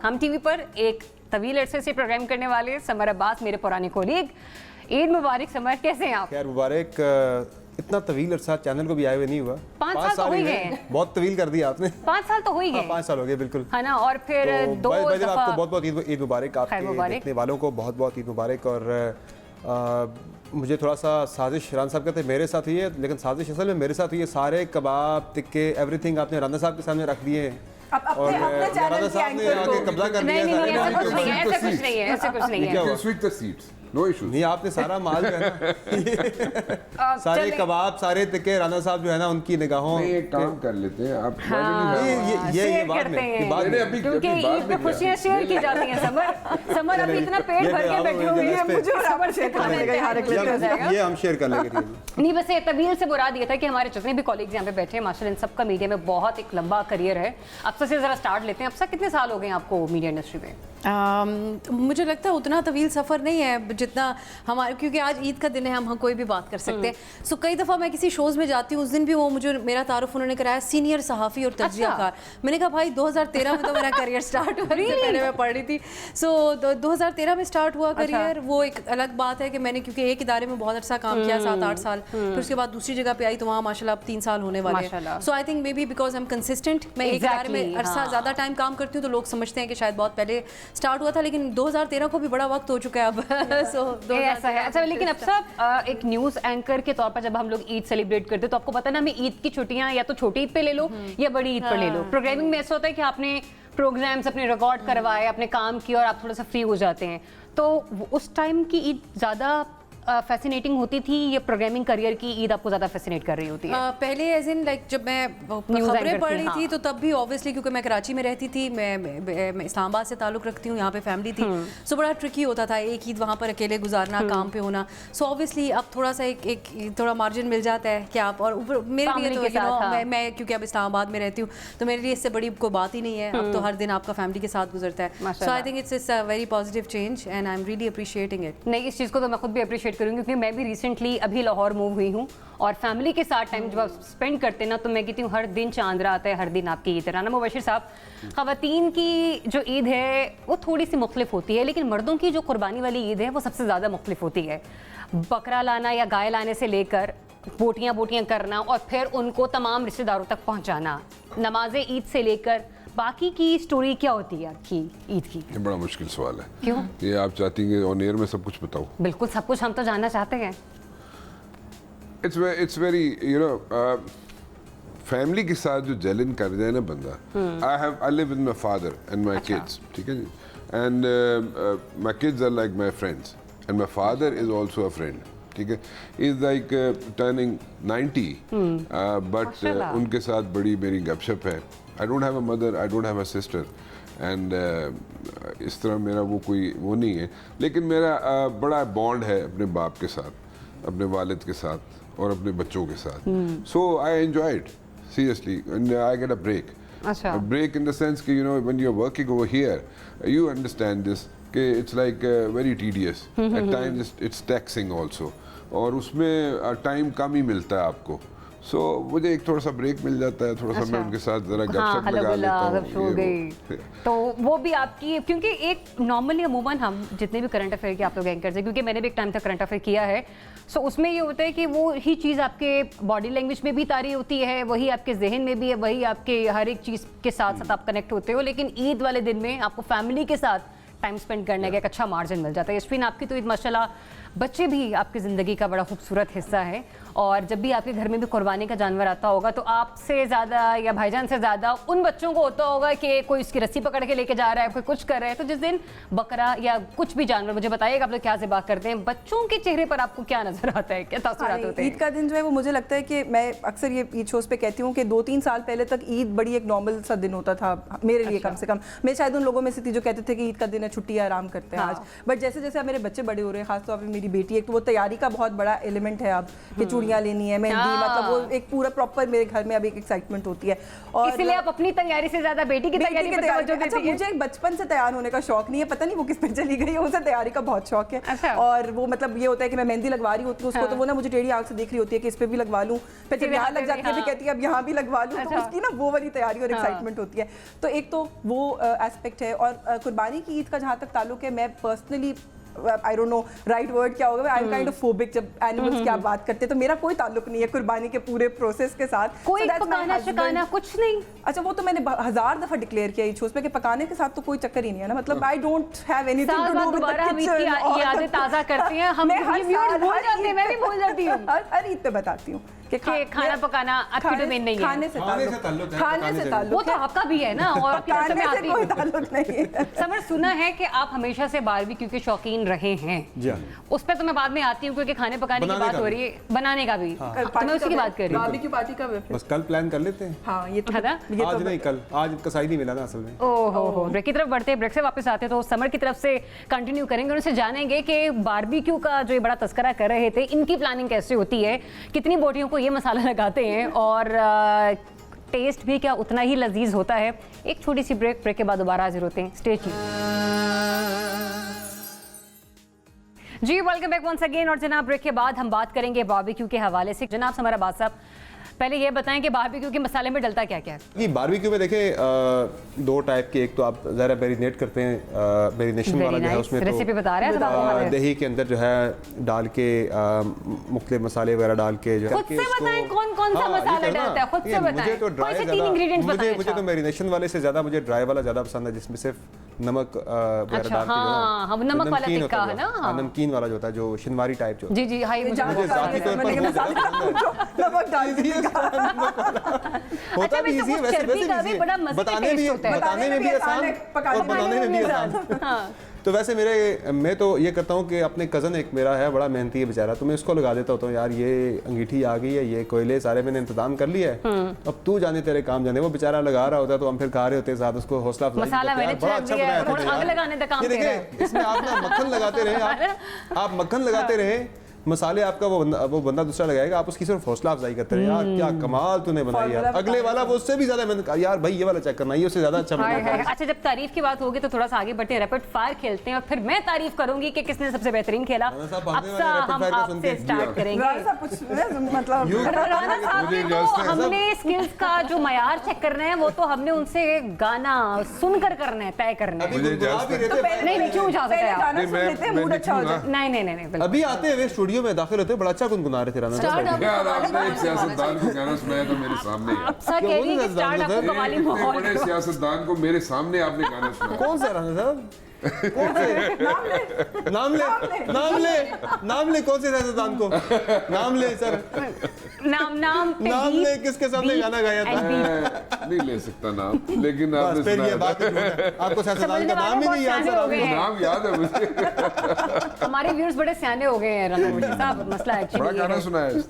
हम टीवी पर एक तवील अरसे से प्रोग्राम करने वाले समर अब्बास मेरे पुराने कोलीग। ईद मुबारक समर, कैसे हैं आप? खैर मुबारक। इतना तवील अरसा चैनल को भी आए हुए नहीं हुआ। 5 साल तो हो ही गए। बहुत तवील कर दिया आपने। 5 साल तो हो ही गए। 5 साल हो गए बिल्कुल, है ना। और फिर तो दो आपको दफा बहुत बहुत ईद मुबारक। आपके देखने वालों को बहुत बहुत ईद मुबारक। और मुझे थोड़ा सा साजिश राना साहब कहते मेरे साथ ही है, लेकिन साजिश असल में मेरे साथ ही है। सारे कबाब टिक्के एवरीथिंग आपने राना साहब के सामने रख दिए हैं और राना साहब ने आके कब्जा कर लिया। नहीं, ऐसा कुछ नहीं है, ऐसा कुछ नहीं है, ऐसा कुछ नहीं है। Switch the seats. No issues. नहीं, आपने सारा माल जो है ना सारे कबाब सारे टिक्के राना साहब जो है ना उनकी निगाहों नहीं, एक काम कर लेते हैं आप। ये बाद में क्योंकि ईद पे खुशियां शेयर की जाती हैं। समर अभी इतना पेट भर के बैठे हुए हैं, मुझे और समर से खाने ये हम शेयर कर लेंगे। नहीं, बस ये तबील से मुराद ये था कि हमारे जितने भी कॉलीग्स यहाँ पे बैठे हैं माशाल्लाह इन सबका मीडिया में बहुत एक लंबा करियर है। अफसर से जरा स्टार्ट लेते हैं। अफसर, कितने साल हो गए आपको मीडिया इंडस्ट्री में? मुझे लगता है उतना तवील सफ़र नहीं है जितना हमारे, क्योंकि आज ईद का दिन है, हम कोई भी बात कर सकते हैं। सो कई दफ़ा मैं किसी शोज़ में जाती हूँ, उस दिन भी वो मुझे मेरा तारुफ उन्होंने कराया सीनियर सहाफ़ी और तज्ज़ियाकार। मैंने कहा भाई 2013 में तो मेरा करियर स्टार्ट हुआ, पहले मैं पढ़ रही थी। सो 2013 में स्टार्ट हुआ करियर। वो एक अलग बात है कि मैंने क्योंकि एक इदारे में बहुत अच्छा काम किया 7-8 साल, फिर उसके बाद दूसरी जगह पे आई तो वहाँ माशाल्लाह अब 3 साल होने वाले हैं। So I think maybe because I am consistent, मैं एक इदारे में अरसा ज़्यादा टाइम काम करती हूँ तो लोग समझते हैं कि शायद बहुत पहले स्टार्ट हुआ था, लेकिन 2013 को भी बड़ा वक्त हो चुका है अब। सो ऐसा है। अच्छा, लेकिन अब सब एक न्यूज़ एंकर के तौर पर जब हम लोग ईद सेलिब्रेट करते हैं तो आपको पता ना, हमें ईद की छुट्टियां या तो छोटी ईद पे ले लो या बड़ी ईद पर ले लो। प्रोग्रामिंग में ऐसा होता है कि आपने प्रोग्राम्स अपने रिकॉर्ड करवाए, अपने काम किए और आप थोड़ा सा फ्री हो जाते हैं। तो उस टाइम की ईद ज़्यादा फैसिनेटिंग होती थी या प्रोग्रामिंग करियर की ईद आपको ज़्यादा फैसिनेट कर रही होती है? पहले एज इन लाइक जब मैं खबरें पढ़ रही थी तो तब भी ऑब्वियसली क्योंकि मैं कराची में रहती थी, मैं इस्लामाबाद से ताल्लुक़ रखती हूँ, यहाँ पे फैमिली थी, सो बड़ा ट्रिकी होता था एक ईद वहाँ पर अकेले गुजारना, काम पे होना। सो ऑब्वियसली अब थोड़ा सा एक थोड़ा मार्जिन मिल जाता है कि आप, और मेरे लिए तो मैं क्योंकि अब इस्लामाबाद में रहती हूँ तो मेरे लिए इससे बड़ी कोई बात ही नहीं है। अब तो हर दिन आपका फैमिली के साथ गुजरता है। So I think it's a very positive change and I am really appreciating it. नहीं, इस चीज़ को तो मैं खुद भी अप्रिशिएट करूँगी क्योंकि मैं भी रिसेंटली अभी लाहौर मूव हुई हूँ और फैमिली के साथ टाइम जब आप स्पेंड करते हैं ना तो मैं कहती हूँ हर दिन चांद रात है, हर दिन आपकी ईद है। राना मुबशिर साहब, ख़वातीन की जो ईद है वो थोड़ी सी मुख्तलिफ होती है, लेकिन मर्दों की जो कुर्बानी वाली ईद है वो सबसे ज़्यादा मुख्तलिफ होती है। बकरा लाना या गाय लाने से लेकर बोटियाँ करना और फिर उनको तमाम रिश्तेदारों तक पहुँचाना, नमाज ईद से लेकर बाकी की स्टोरी क्या होती है आपकी ईद की? ये बड़ा मुश्किल सवाल है। क्यों? ये आप चाहती हैं ऑन एयर में सब कुछ बताऊं? बिल्कुल, सब कुछ हम तो जानना चाहते हैं। It's very फैमिली के साथ जो जलन कर जाए ना बंदा। I live with my father and my kids, ठीक है जी, and my kids are like my friends and my father is also a friend, ठीक है। He's like turning 90, but उनके साथ बड़ी मेरी गपशप है। I don't have a mother, I don't have a sister, and इस तरह मेरा वो कोई वो नहीं है, लेकिन मेरा बड़ा बॉन्ड है अपने बाप के साथ, अपने वालिद के साथ और अपने बच्चों के साथ। So I enjoy it seriously and I get a break. A break in the sense कि you know when you're working over here, you understand this कि it's like very tedious. At times it's taxing also. और उसमें time कम ही मिलता है आपको। सो मुझे एक थोड़ा सा ब्रेक मिल जाता है, थोड़ा सा मैं उनके साथ जरा गपशप लगा लेता हूँ। तो वो भी आपकी, क्योंकि एक नॉर्मली अमूमन हम जितने भी करंट अफेयर के आप लोग एंकर हैं, क्योंकि मैंने भी एक टाइम तक करंट अफेयर किया है, सो उसमें ये होता है कि वो ही चीज़ आपके बॉडी लैंग्वेज में भी तारी होती है, वही आपके जहन में भी है, वही आपके हर एक चीज़ के साथ साथ आप कनेक्ट होते हो। लेकिन ईद वाले दिन में आपको फैमिली के साथ टाइम स्पेंड करने का एक अच्छा मार्जिन मिल जाता है। यशफीन, आपकी तो ईद माशाल्लाह बच्चे भी आपकी ज़िंदगी का बड़ा खूबसूरत हिस्सा है और जब भी आपके घर में भी कुर्बानी का जानवर आता होगा तो आपसे ज़्यादा या भाईजान से ज़्यादा उन बच्चों को होता होगा कि कोई उसकी रस्सी पकड़ के लेके जा रहा है, कोई कुछ कर रहा है। तो जिस दिन बकरा या कुछ भी जानवर, मुझे बताइएगा आप लोग क्या ज़िबा करते हैं, बच्चों के चेहरे पर आपको क्या नज़र आता है, क्या तासुरात होते हैं? ईद का दिन जो है वो मुझे लगता है कि मैं अक्सर ये ईद शोज़ पे कहती हूँ कि 2-3 साल पहले तक ईद बड़ी एक नॉर्मल सा दिन होता था मेरे लिए। कम से कम मैं शायद उन लोगों में से थी जो कहते थे कि ईद का दिन है, छुट्टी है, आराम करते हैं आज। बट जैसे जैसे अब मेरे बच्चे बड़े हो रहे हैं, खासतौर पर मेरी बेटी, एक तो वो तैयारी का बहुत बड़ा एलिमेंट है अब कि चूड़ियाँ लेनी है, मेहंदी, मतलब वो एक पूरा प्रॉपर मेरे घर में अभी एक एक्साइटमेंट होती है। और इसलिए आप अपनी तैयारी से ज्यादा बेटी की तैयारी पर तवज्जो देती अच्छा, हैं। मुझे बचपन से तैयार होने का शौक नहीं है, पता नहीं वो किस पे चली गई है, उसे तैयारी का बहुत शौक है। अच्छा। और वो मतलब ये होता है कि मैं मेहंदी लगवा रही होती हूँ उसको, तो वो ना मुझे टेढ़ी आंख से देख रही होती है कि इस पे भी लगवा लूँ, फिर जब यहाँ लग जाती है फिर कहती है अब यहाँ भी लगवा लूँ, तो उसकी ना वो वाली तैयारी और एक्साइटमेंट होती है। तो एक तो वो एस्पेक्ट है। और कुर्बानी की ईद का जहाँ तक ताल्लुक है, मैं personally I don't know right word क्या होगा, I am kind of phobic जब एनिमल्स की आप बात करते हैं, तो मेरा कोई ताल्लुक नहीं है कुर्बानी के पूरे प्रोसेस के साथ। कोई So that's my पकाना husband. शकाना कुछ नहीं? अच्छा, वो तो मैंने 1000 दफा डिक्लेयर किया इस पे कि पकाने के साथ तो कोई चक्कर ही नहीं है ना, मतलब I don't have anything to do with the दोबारा हम ईद किचन। की यादें ताज़ा करते हैं, हम व्यूअर्स भूल जाते हैं, मैं भी भूल जाती हूँ हर ईद पे बताती हूँ कि खाना पकाना आपकी डोमेन नहीं है। खाने से ताल्लुक है, खाने से ताल्लुक वो तो आपका भी है ना, और आपकी खाने में से आती कोई है। ताल्लुक नहीं है। समर, सुना है कि आप हमेशा से बारबेक्यू के शौकीन रहे हैं। जी हाँ। उस पर तो मैं बाद में आती हूँ, क्योंकि खाने पकाने की बनाने बात का हो भी। रही है, बनाने का भी, तो मैं उसी की बात कर रही हूँ। बारबेक्यू पार्टी का बस कल प्लान कर लेते हैं। हाँ, ये तो है ना? आज नहीं, कल। आज कसाई नहीं मिला ना असल में। ओहो, ब्रेक की तरफ बढ़ते हैं, ब्रेक से वापस आते हैं तो समर की तरफ से कंटिन्यू करेंगे और उनसे जानेंगे कि बारबेक्यू का जो ये बड़ा तस्करा कर रहे थे, इनकी प्लानिंग कैसे होती है, कितनी बोटियों को ये मसाला लगाते हैं, और टेस्ट भी क्या उतना ही लजीज होता है। एक छोटी सी ब्रेक के बाद दोबारा हाजिर होते हैं। Stay tuned. जी, वेलकम बैक वंस अगेन। और जनाब, ब्रेक के बाद हम बात करेंगे बारबेक्यू के हवाले से। जनाब समर अब्बास साहब, पहले ये बताएं कि बारबेक्यू के मसाले में डलता क्या क्या है? जी, बारबेक्यू में देखें दो टाइप के, एक तो आप ज़रा मैरिनेट करते हैं, मैरिनेशन वाला जो है उसमें तो रेसिपी बता रहे हैं, दही के अंदर जो है डाल के मुख्तलिफ मसाले वगैरह डाल के जो है खुद से बताएं कौन कौन सा मसाला डलता है, खुद से बताएं। मुझे तो कोई ड्राई से 3 इंग्रेडिएंट्स बताएं। मुझे तो मैरिनेशन वाले से ज़्यादा मुझे ड्राई वाला ज़्यादा पसंद है, जिसमें सिर्फ नमक वगैरह अच्छा, डाल के हाँ, हम नमक वाला नमकीन टिक्का होता है ना? हाँ, नमकीन वाला जो होता है, जो शिनवारी टाइप जो जी जी, हाई मुझे मुझे ज़ाती तौर पर बहुत ज़्यादा पसंद है। नमक डाल दीजिएगा। होता भी वैसे इजी है, उस चर्बी का भी बड़ा मजे का बताने टेस्ट होता है। बताने में भी आसान और बनाने में भी आसान। तो वैसे मैं तो ये करता हूँ कि अपने कज़न एक मेरा है, बड़ा मेहनती है बेचारा, तो मैं उसको लगा देता होता हूँ, यार ये अंगीठी आ गई है, ये कोयले सारे मैंने इंतजाम कर लिया है, अब तू जाने तेरे काम जाने। वो बेचारा लगा रहा होता है तो हम फिर खा रहे होते हैं साथ, उसको हौसला अफजाई मसाला मैंने बड़ा अच्छा बनाया था आग लगाने तक काम ये देखिए, इसमें आप ना मक्खन लगाते रहे, आप मक्खन लगाते रहे, मसाले आपका वो बंदा दूसरा लगाएगा, आप उसकी सिर्फ हौसला अफजाई करते रहे, यार क्या कमाल तूने बनाई यार। अगले वाला वो उससे भी ज्यादा मैंने कहा यार भाई ये वाला चेक करना, ये उससे ज्यादा अच्छा बना। अच्छा, जब तारीफ की बात होगी तो थोड़ा सा आगे बढ़ते हैं, रैपिड फायर खेलते हैं और फिर मैं तारीफ करूंगी कि किसने सबसे बेहतरीन खेला। हम आपसे स्टार्ट करेंगे। मतलब राना साहब ने तो हमने स्किल्स का जो मयार चेक करना है, वो तो हमने उनसे गाना सुनकर करना है, तय करना है। नहीं, क्यों जा सकते हैं आप? मूड अच्छा हो जाए। नहीं, अभी आते हुए स्टूडियो में दाखिल होते बड़ा अच्छा गुनगुना रहे थे राना साहब। यार, आपने एक सियासतदान को गाना सुनाया तो मेरे सामने ही। अब सर कह रही है कि स्टार्ट आपको कवाली इतने माहौल। बड़े सियासतदान को मेरे सामने आपने गाना सुनाया। कौन सा राना साहब? कौन से? नाम ले कौन से सियासतदान को नाम ले सर, नाम नाम ले, किसके सामने गाना गाया था? नहीं ले सकता नाम, लेकिन बस आपने फिर ये सुनाया बात है, आपको सियासतदान का नाम ही नहीं याद सर, आपको नाम याद है मुझे। हमारे व्यूअर्स बड़े सियाने हो गए हैं राना साहब, मसला बड़ा एक्चुअली गाना सुनाया है।